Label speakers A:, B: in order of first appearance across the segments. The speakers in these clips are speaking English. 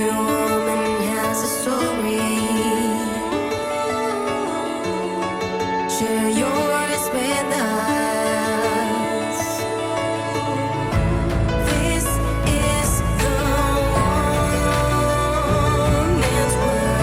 A: woman has a story. Share yours with us. This is the woman's world.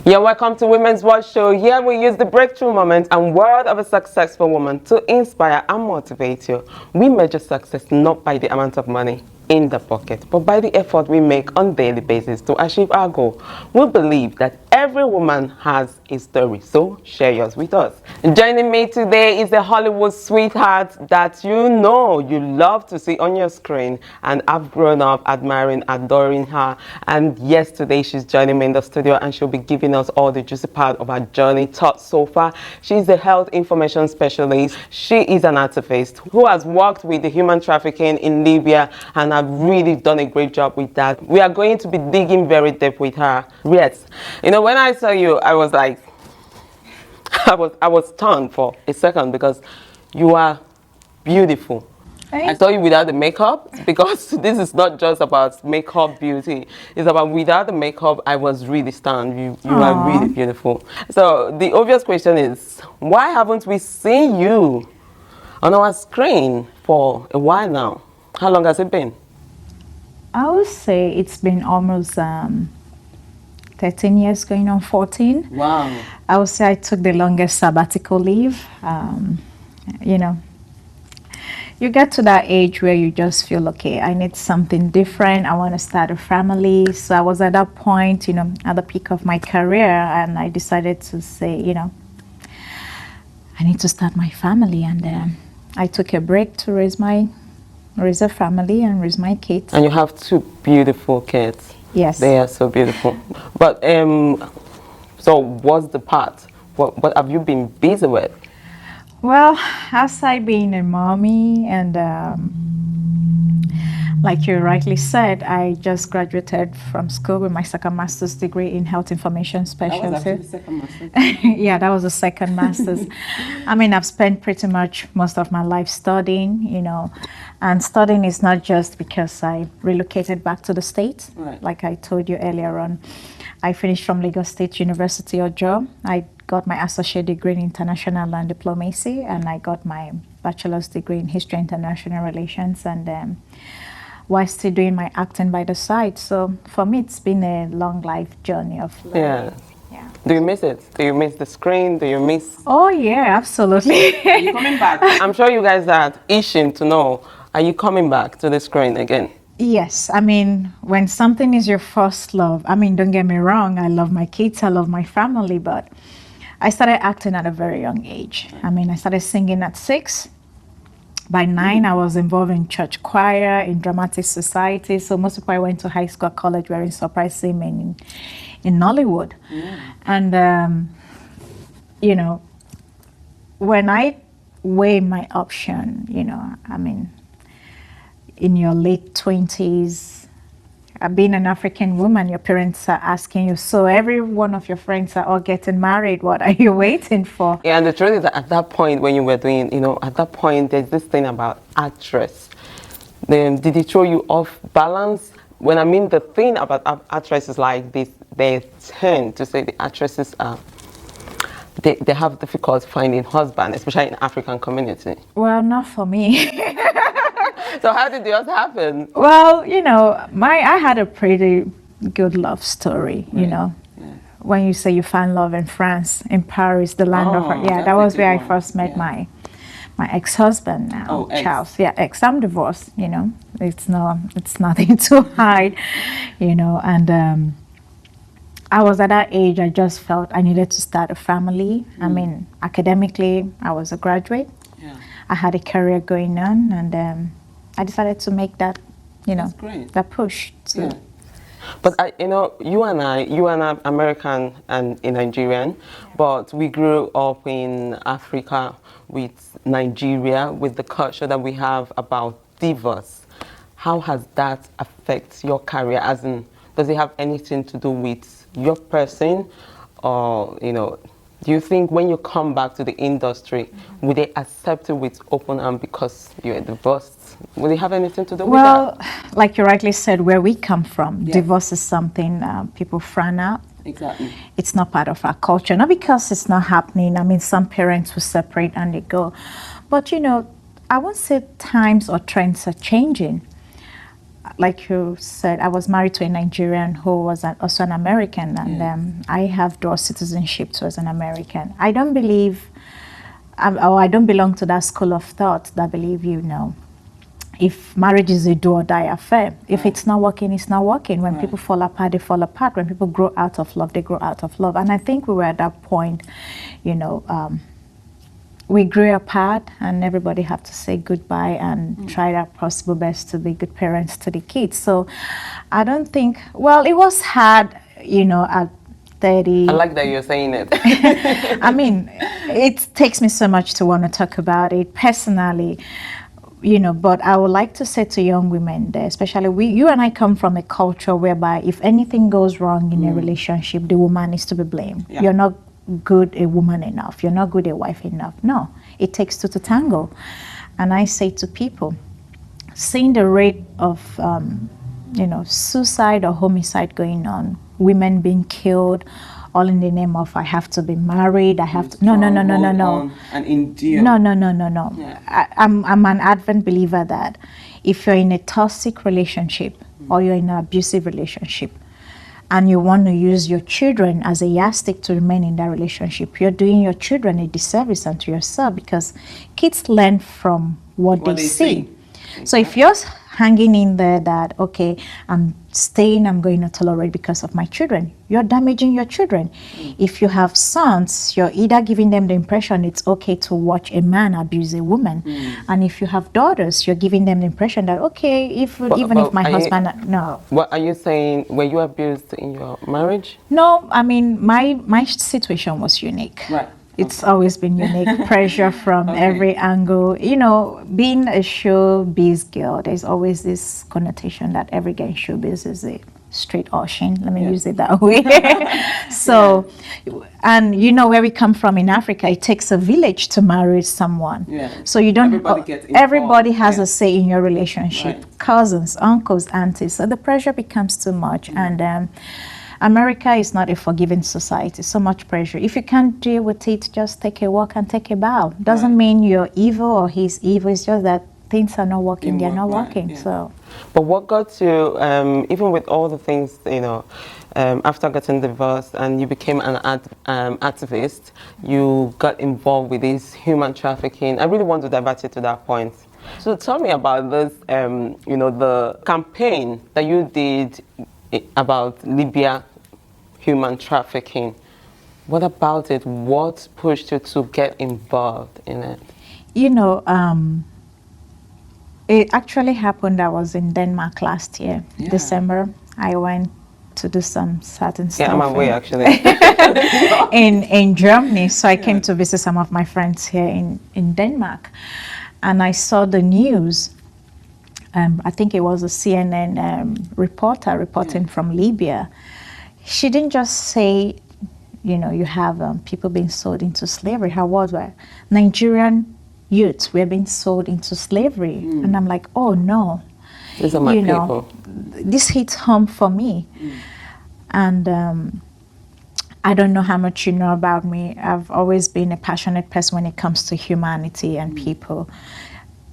B: You're welcome to Women's World Show. Here we use the breakthrough moment and word of a successful woman to inspire and motivate you. We measure success not by the amount of money in the pocket, but by the effort we make on a daily basis to achieve our goal. We believe that every woman has a story, so share yours with us. Joining me today is the Hollywood sweetheart that you know you love to see on your screen, and I've grown up admiring, adoring her. And yes, today she's joining me in the studio and she'll be giving us all the juicy part of her journey taught so far. She's a health information specialist. She is an activist who has worked with the human trafficking in Libya, and I've really done a great job with that. We are going to be digging very deep with her. Yes, you know, when I saw you, I was like, I was stunned for a second because you are beautiful. I saw you without the makeup, because this is not just about makeup beauty. It's about without the makeup. I was really stunned. You are really beautiful. So the obvious question is, why haven't we seen you on our screen for a while now? How long has it been?
C: I would say it's been almost 13 years, going on 14.
B: Wow.
C: I would say I took the longest sabbatical leave. You know, you get to that age where you just feel, okay, I need something different. I want to start a family. So I was at that point, you know, at the peak of my career, and I decided to say, you know, I need to start my family. And I took a break to raise a family and raise my kids.
B: And you have two beautiful kids.
C: Yes.
B: They are so beautiful. But so what's the part? What have you been busy with?
C: Well, aside being a mommy and like you rightly said, I just graduated from school with my second master's degree in health information specialty.
B: That was actually the second master's.
C: Yeah, that was the second master's. I mean, I've spent pretty much most of my life studying, you know, and studying is not just because I relocated back to the States.
B: Right.
C: Like I told you earlier on, I finished from Lagos State University, Ojo. I got my associate degree in international law and diplomacy, and I got my bachelor's degree in history and international relations, and while still doing my acting by the side. So for me, it's been a long life journey of learning. Yeah.
B: Do you miss it? Do you miss the screen? Do you miss?
C: Oh yeah, absolutely.
B: Are you coming back? I'm sure you guys are itching to know, are you coming back to the screen again?
C: Yes, I mean, when something is your first love, I mean, don't get me wrong, I love my kids, I love my family, but I started acting at a very young age. I mean, I started singing at 6. By 9, I was involved in church choir, in dramatic society. So most people I went to high school, college were in surprise singing in Nollywood. And, you know, when I weigh my option, you know, I mean, in your late 20s, being an African woman, your parents are asking you, so every one of your friends are all getting married, what are you waiting for?
B: Yeah, and the truth is that at that point when you were doing, you know, at that point there's this thing about actress. Did it throw you off balance? When I mean the thing about actresses like this, they tend to say the actresses are, they have difficulty finding husband, especially in African community.
C: Well, not for me.
B: So how did yours happen?
C: Well, you know, I had a pretty good love story, you know. Yeah. When you say you find love in France, in Paris, the land of, yeah, that was where I first met my ex-husband now, Charles. Yeah, I'm divorced, you know. It's nothing to hide, you know, and I was at that age, I just felt I needed to start a family. I mean, academically, I was a graduate. Yeah. I had a career going on, and I decided to make that, you know, that push. To
B: But you know, you and I American and a Nigerian, but we grew up in Africa with Nigeria, with the culture that we have about divorce. How has that affected your career? As in, does it have anything to do with your person, or you know, Do you think when you come back to the industry, will they accept it with open arms because you're divorced? Will it have anything to do with
C: Well,
B: that?
C: like you rightly said, where we come from, divorce is something people frown out.
B: Exactly.
C: It's not part of our culture. Not because it's not happening. I mean, some parents will separate and they go. But, you know, I won't say times or trends are changing. Like you said, I was married to a Nigerian who was also an American, and I have dual citizenship too as an American. I don't believe, or I don't belong to that school of thought that believe, you know, if marriage is a do or die affair, if it's not working, it's not working. When people fall apart, they fall apart. When people grow out of love, they grow out of love. And I think we were at that point, you know, we grew apart and everybody had to say goodbye and try our possible best to be good parents to the kids. So I don't think, well, it was hard, you know, at 30.
B: I like that you're saying it.
C: I mean, it takes me so much to want to talk about it personally, you know, but I would like to say to young women there, especially you and I come from a culture whereby if anything goes wrong in a relationship, the woman is to be blamed. You're not good a woman enough, you're not good a wife enough. No, it takes two to tango. And I say to people, seeing the rate of you know, suicide or homicide going on, women being killed, all in the name of I have to be married, I have to, no.
B: And endure.
C: No. Yeah. I'm an advent believer that if you're in a toxic relationship or you're in an abusive relationship, and you want to use your children as a yardstick to remain in that relationship, you're doing your children a disservice and to yourself, because kids learn from what they see. So if you're hanging in there that, okay, I'm staying, I'm going to tolerate because of my children, you're damaging your children. If you have sons, you're either giving them the impression it's okay to watch a man abuse a woman. And if you have daughters, you're giving them the impression that, okay, even if my husband, no.
B: What are you saying? Were you abused in your marriage?
C: No, I mean, my situation was unique.
B: Right.
C: It's always been unique. Pressure from every angle. You know, being a showbiz girl, there's always this connotation that every guy in showbiz is a straight ocean. Let me use it that way. So, and you know where we come from in Africa, it takes a village to marry someone. So you don't. Everybody has a say in your relationship. Cousins, uncles, aunties. So the pressure becomes too much, and America is not a forgiving society. So much pressure. If you can't deal with it, just take a walk and take a bow. Doesn't mean you're evil or he's evil. It's just that things are not working. They're not working. So.
B: But what got you, even with all the things, you know, after getting divorced and you became an activist, you got involved with this human trafficking. I really want to divert you to that point. So tell me about this, you know, the campaign that you did about Libya human trafficking. What about it? What pushed you to get involved in it?
C: You know, it actually happened. I was in Denmark last year, December. I went to do some certain stuff.
B: Yeah, I'm away actually.
C: in Germany. So I came to visit some of my friends here in Denmark. And I saw the news. I think it was a CNN reporter reporting from Libya. She didn't just say, you know, you have people being sold into slavery. Her words were, Nigerian youths were being sold into slavery. And I'm like, oh no.
B: These are my people.
C: This hits home for me. And I don't know how much you know about me. I've always been a passionate person when it comes to humanity and people.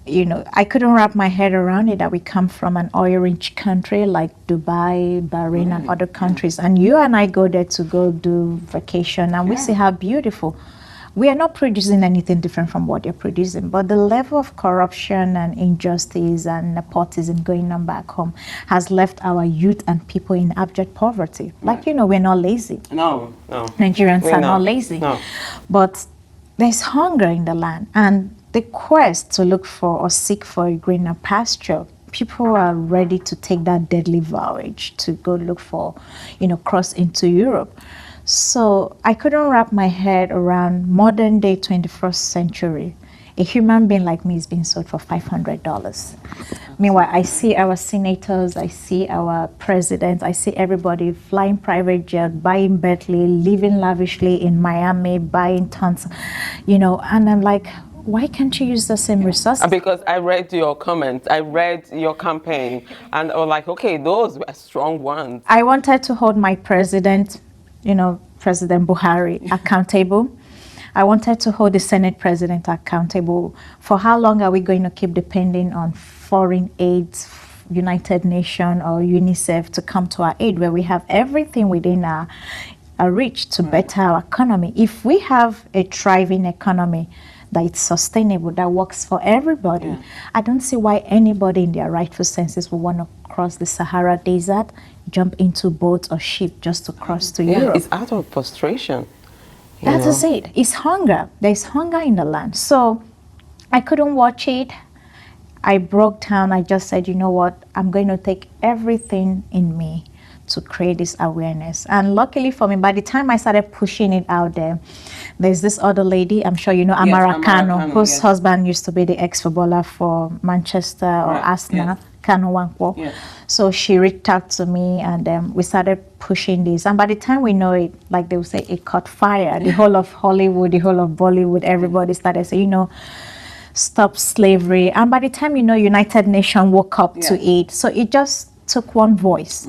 C: You know, I couldn't wrap my head around it that we come from an oil-rich country like Dubai, Bahrain, and other countries. And you and I go there to go do vacation, and we see how beautiful. We are not producing anything different from what you're producing, but the level of corruption and injustice and nepotism going on back home has left our youth and people in abject poverty. Like, you know, we're not lazy.
B: No.
C: Nigerians are not lazy.
B: No.
C: But there's hunger in the land, and the quest to look for or seek for a greener pasture, people are ready to take that deadly voyage to go look for, you know, cross into Europe. So I couldn't wrap my head around modern day 21st century, A human being like me is being sold for $500. Meanwhile, I see our senators, I see our presidents, I see everybody flying private jet, buying Bentley, living lavishly in Miami, buying tons, and I'm like, why can't you use the same resources?
B: Because I read your comments, I read your campaign, and I was like, okay, those were strong ones.
C: I wanted to hold my president, President Buhari, accountable. I wanted to hold the Senate president accountable. For how long are we going to keep depending on foreign aids, United Nations or UNICEF to come to our aid, where we have everything within our reach to better our economy? If we have a thriving economy that it's sustainable, that works for everybody, I don't see why anybody in their rightful senses will want to cross the Sahara Desert, jump into boats or ship just to cross to Europe.
B: It's out of frustration.
C: That is it. It's hunger. There's hunger in the land. So I couldn't watch it. I broke down. I just said, you know what? I'm going to take everything in me to create this awareness. And luckily for me, by the time I started pushing it out there's this other lady, I'm sure you know, Amara Kano, whose husband used to be the ex-footballer for Manchester or Arsenal, Kano Wankwo. So she reached out to me, and we started pushing this. And by the time we know it, like they would say, it caught fire. The whole of Hollywood, the whole of Bollywood, everybody started saying, stop slavery. And by the time United Nations woke up to it. So it just took one voice.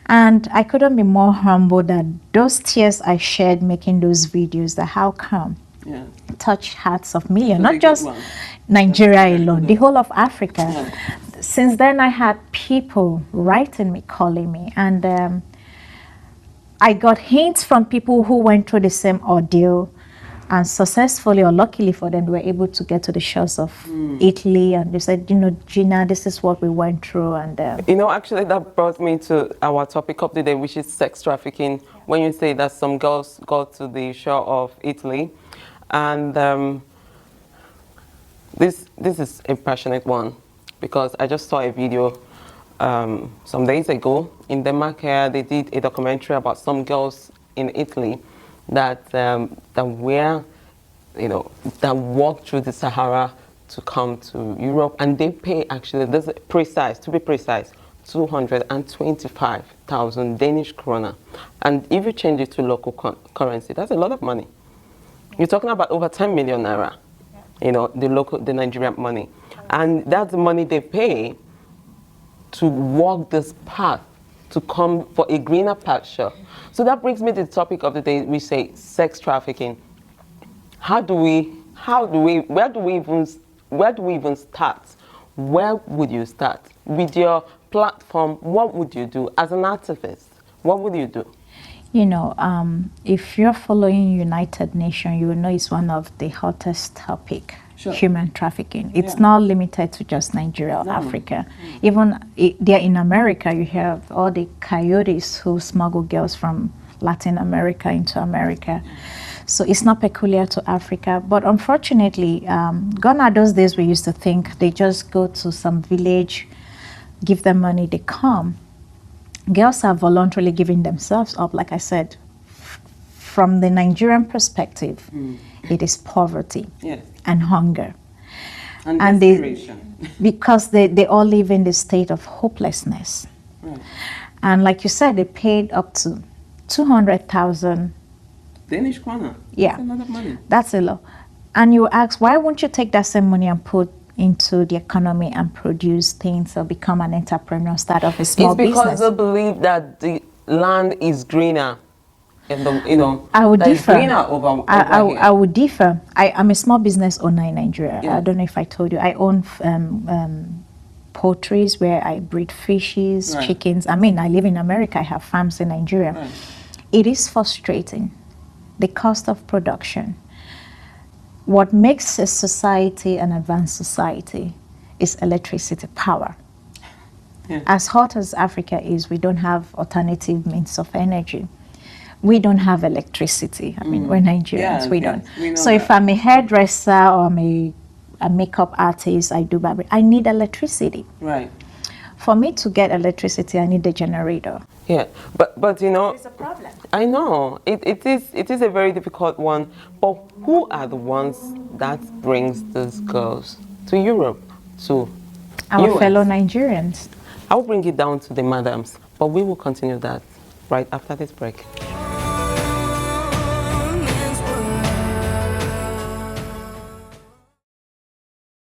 C: And I couldn't be more humble that those tears I shed making those videos, that how come touch hearts of millions, not just Nigeria alone, the whole of Africa. Since then, I had people writing me, calling me, and I got hints from people who went through the same ordeal, and successfully or luckily for them, they were able to get to the shores of Italy, and they said, Gina, this is what we went through. And
B: actually, that brought me to our topic of the day, which is sex trafficking. When you say that some girls go to the shore of Italy, and this is a passionate one, because I just saw a video some days ago in Denmark. They did a documentary about some girls in Italy that were, that walked through the Sahara to come to Europe, and they pay, actually, to be precise, 225,000 Danish kroner. And if you change it to local currency, that's a lot of money. You're talking about over 10 million naira, the Nigerian money. And that's the money they pay to walk this path to come for a greener pasture. So that brings me to the topic of the day. We say sex trafficking. Where do we even start? Where would you start? With your platform, what would you do as an activist? What would you do?
C: If you're following United Nations, you will know it's one of the hottest topic. Sure. Human trafficking. It's not limited to just Nigeria or Africa. Even there in America, you have all the coyotes who smuggle girls from Latin America into America. So it's not peculiar to Africa. But unfortunately, gone are those days we used to think they just go to some village, give them money, they come. Girls are voluntarily giving themselves up. Like I said, from the Nigerian perspective, it is poverty and hunger. And desperation. Because they all live in the state of hopelessness. And like you said, they paid up to 200,000
B: Danish kroner.
C: Yeah.
B: That's a lot of money.
C: That's a lot. And you ask, why won't you take that same money and put into the economy and produce things or become an entrepreneur, start off a small business?
B: It's because they believe that the land is greener.
C: I would differ.
B: I
C: would differ. I'm a small business owner in Nigeria. I don't know if I told you. I own poultries where I breed fishes, chickens. I live in America. I have farms in Nigeria. It is frustrating, the cost of production. What makes a society an advanced society is electricity power. As hot as Africa is, we don't have alternative means of energy. We don't have electricity. We're Nigerians, we don't. So if I'm a hairdresser or I'm a makeup artist, I need electricity.
B: Right.
C: For me to get electricity, I need a generator.
B: Yeah, but you know,
C: It's a problem.
B: I know it is a very difficult one. But who are the ones that brings these girls to Europe, to
C: Our
B: US?
C: fellow Nigerians.
B: I'll bring it down to the madams, but we will continue that right after this break.